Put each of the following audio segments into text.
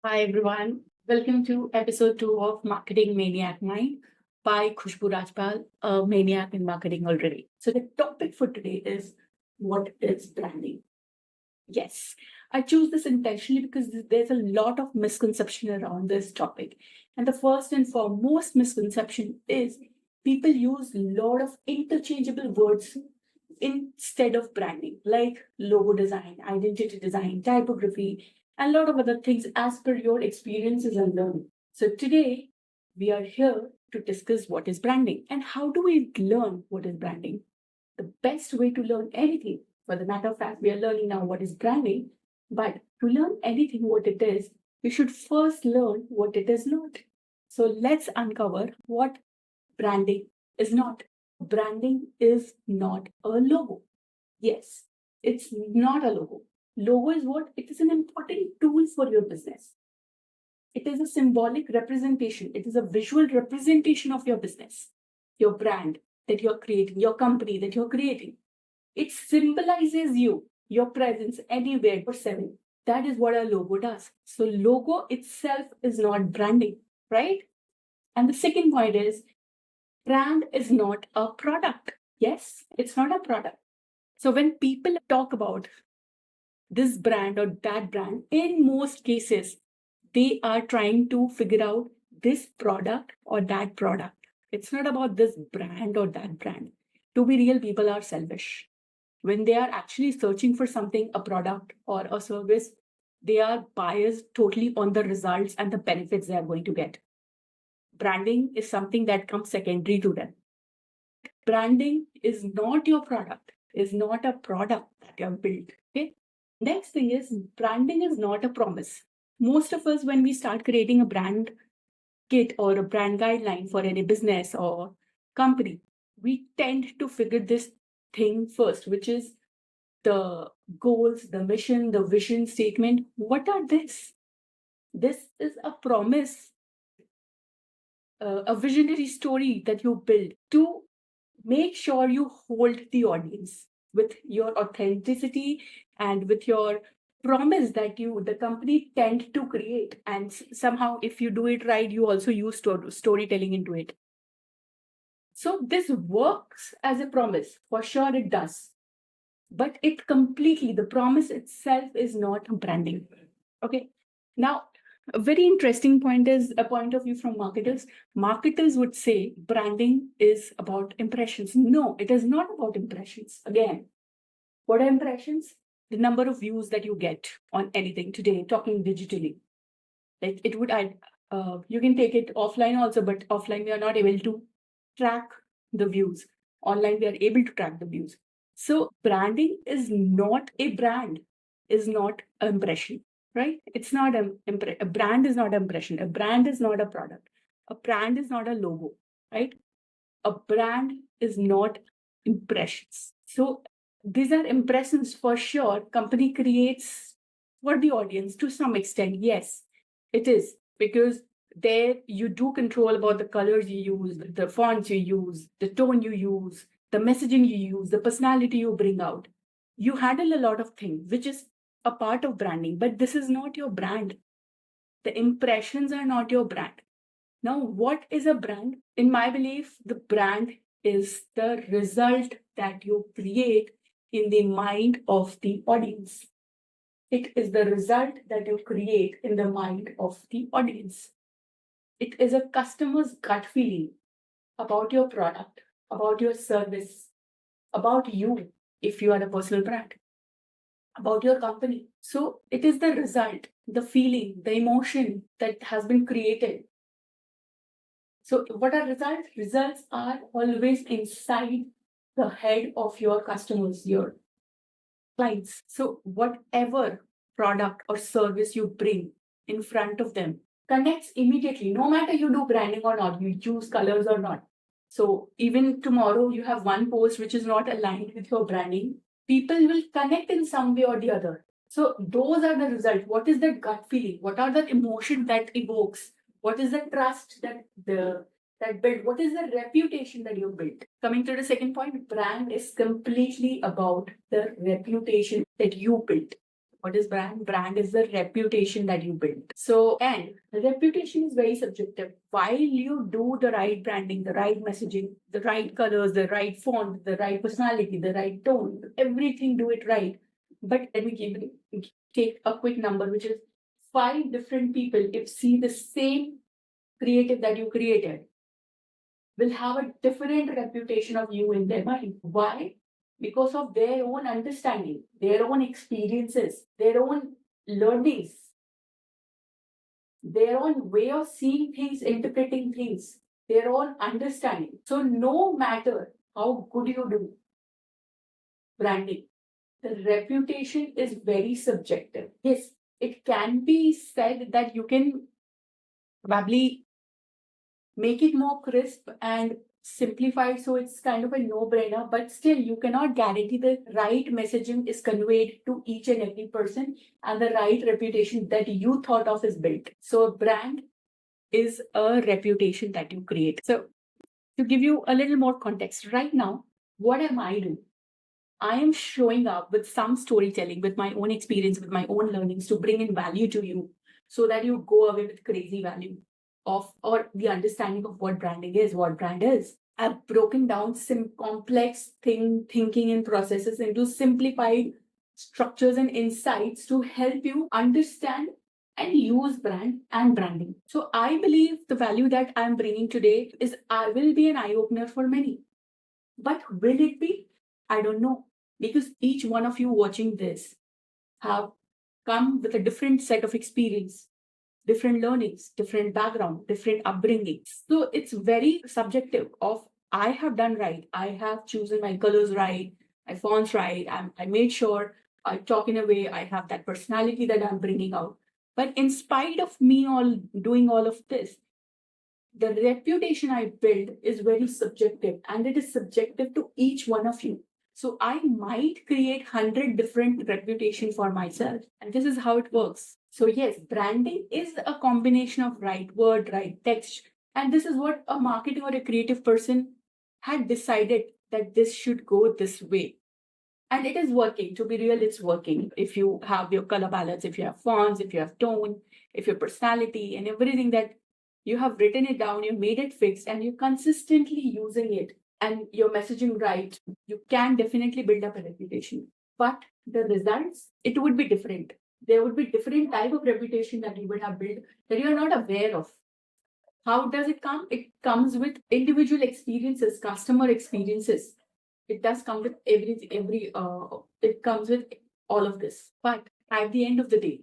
Hi everyone. Welcome to episode 2 of Marketing Maniac Mind by Khushbu Rajpal, a maniac in marketing already. So the topic for today is what is branding? Yes, I choose this intentionally because there's a lot of misconception around this topic. And the first and foremost misconception is people use a lot of interchangeable words instead of branding, like logo design, identity design, typography, and a lot of other things as per your experiences and learning. So today we are here to discuss what is branding and how do we learn what is branding. The best way to learn anything, for the matter of fact, we are learning now what is branding, but to learn anything what it is, we should first learn what it is not. So let's uncover what branding is not. Branding is not a logo. Yes, it's not a logo. Logo is what? It is an important tool for your business. It is a symbolic representation. It is a visual representation of your business, your brand that you're creating, your company that you're creating. It symbolizes you, your presence anywhere for seven. That is what a logo does. So, logo itself is not branding, right? And the second point is brand is not a product. Yes, it's not a product. So, when people talk about this brand or that brand, in most cases, they are trying to figure out this product or that product. It's not about this brand or that brand. To be real, people are selfish. When they are actually searching for something, a product or a service, they are biased totally on the results and the benefits they are going to get. Branding is something that comes secondary to them. Branding is not your product, is not a product that you have built. Okay. Next thing is branding is not a promise. Most of us, when we start creating a brand kit or a brand guideline for any business or company, we tend to figure this thing first, which is the goals, the mission, the vision statement. What are this? This is a promise, a visionary story that you build to make sure you hold the audience with your authenticity and with your promise that the company tend to create. And somehow, if you do it right, you also use storytelling into it. So this works as a promise. For sure, it does. But the promise itself is not branding. Okay. Now, a very interesting point is a point of view from marketers. Marketers would say branding is about impressions. No, it is not about impressions. Again, what are impressions? The number of views that you get on anything today, talking digitally. Like you can take it offline also, but offline we are not able to track the views. Online we are able to track the views. So branding is not a brand, is not an impression, right? It's not a brand is not an impression. A brand is not a product. A brand is not a logo, right? A brand is not impressions. So these are impressions for sure. Company creates for the audience to some extent. Yes, it is because there you do control about the colors you use, the fonts you use, the tone you use, the messaging you use, the personality you bring out. You handle a lot of things, which is a part of branding, but this is not your brand. The impressions are not your brand. Now, what is a brand? In my belief, the brand is the result that you create in the mind of the audience. It is the result that you create in the mind of the audience. It is a customer's gut feeling about your product, about your service, about you, if you are a personal brand, about your company. So it is the result, the feeling, the emotion that has been created. So what are results? Results are always inside the head of your customers, your clients. So whatever product or service you bring in front of them connects immediately, no matter you do branding or not, you choose colors or not. So even tomorrow you have one post which is not aligned with your branding, people will connect in some way or the other. So those are the results. What is that gut feeling? What are the emotion that evokes? What is the trust that build? What is the reputation that you built? Coming to the second point, brand is completely about the reputation that you built What is brand? Brand is the reputation that you build. So, and the reputation is very subjective. While you do the right branding, the right messaging, the right colors, the right font, the right personality, the right tone, everything, do it right. But let me take a quick number, which is 5 different people, if see the same creative that you created, will have a different reputation of you in their mind. Why? Because of their own understanding, their own experiences, their own learnings, their own way of seeing things, interpreting things, their own understanding. So, no matter how good you do branding, the reputation is very subjective. Yes, it can be said that you can probably make it more crisp and simplified so it's kind of a no-brainer, but still you cannot guarantee the right messaging is conveyed to each and every person and the right reputation that you thought of is built. So a brand is a reputation that you create. So to give you a little more context, right now, what am I doing? I am showing up with some storytelling, with my own experience, with my own learnings to bring in value to you so that you go away with crazy value of or the understanding of what branding is, what brand is. I've broken down some complex thinking and processes into simplified structures and insights to help you understand and use brand and branding. So I believe the value that I'm bringing today is I will be an eye opener for many. But will it be? I don't know. Because each one of you watching this have come with a different set of experience, different learnings, different background, different upbringings. So it's very subjective of I have done right. I have chosen my colors right, my fonts right. I made sure I talk in a way, I have that personality that I'm bringing out. But in spite of me all doing all of this, the reputation I build is very subjective and it is subjective to each one of you. So I might create 100 different reputation for myself. And this is how it works. So yes, branding is a combination of right word, right text. And this is what a marketing or a creative person had decided that this should go this way. And it is working. To be real, it's working. If you have your color palettes, if you have fonts, if you have tone, if your personality and everything that you have written it down, you made it fixed, and you're consistently using it and your messaging right, you can definitely build up a reputation. But the results, it would be different. There would be different type of reputation that you would have built that you are not aware of. How does it come? It comes with individual experiences, customer experiences. It does come with it comes with all of this. But at the end of the day,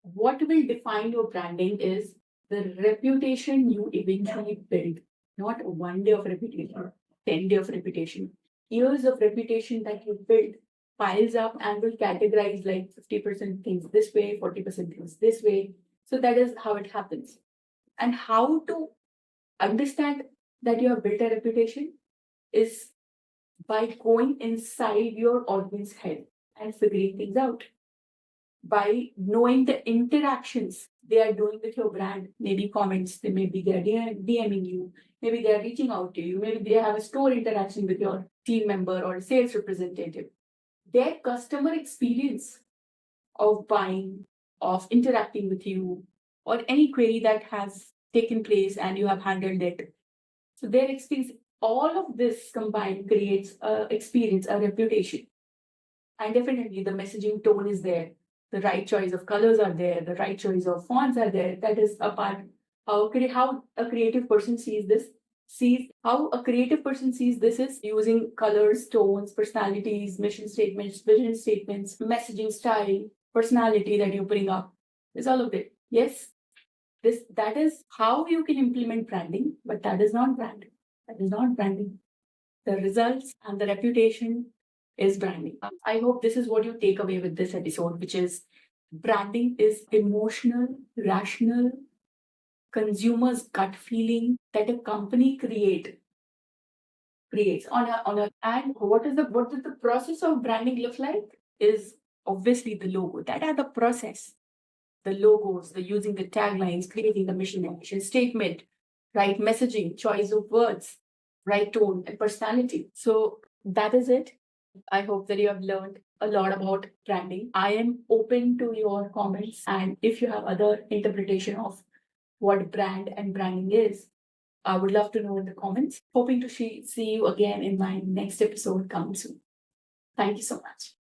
what will define your branding is the reputation you eventually build, not one day of reputation, 10 day of reputation, years of reputation that you build piles up and will categorize like 50% things this way, 40% things this way. So that is how it happens. And how to understand that you have built a reputation is by going inside your audience head and figuring things out. By knowing the interactions they are doing with your brand, maybe comments, they maybe they're DMing you, maybe they're reaching out to you, maybe they have a store interaction with your team member or sales representative. Their customer experience of buying, of interacting with you, or any query that has taken place and you have handled it. So their experience, all of this combined creates a experience, a reputation. And definitely the messaging tone is there. The right choice of colors are there. The right choice of fonts are there. That is a part how a creative person sees how a creative person sees this is using colors, tones, personalities, mission statements, vision statements, messaging style, personality that you bring up. Is all of it. Yes, that is how you can implement branding, but that is not branding. That is not branding. The results and the reputation is branding. I hope this is what you take away with this episode, which is branding is emotional, rational, consumer's gut feeling that a company creates on a and what does the process of branding look like is obviously the logo. That are the process. The logos, the using the taglines, creating the mission and mission statement, right messaging, choice of words, right tone and personality. So that is it. I hope that you have learned a lot about branding. I am open to your comments, and if you have other interpretation of what brand and branding is, I would love to know in the comments. Hoping to see you again in my next episode coming soon. Thank you so much.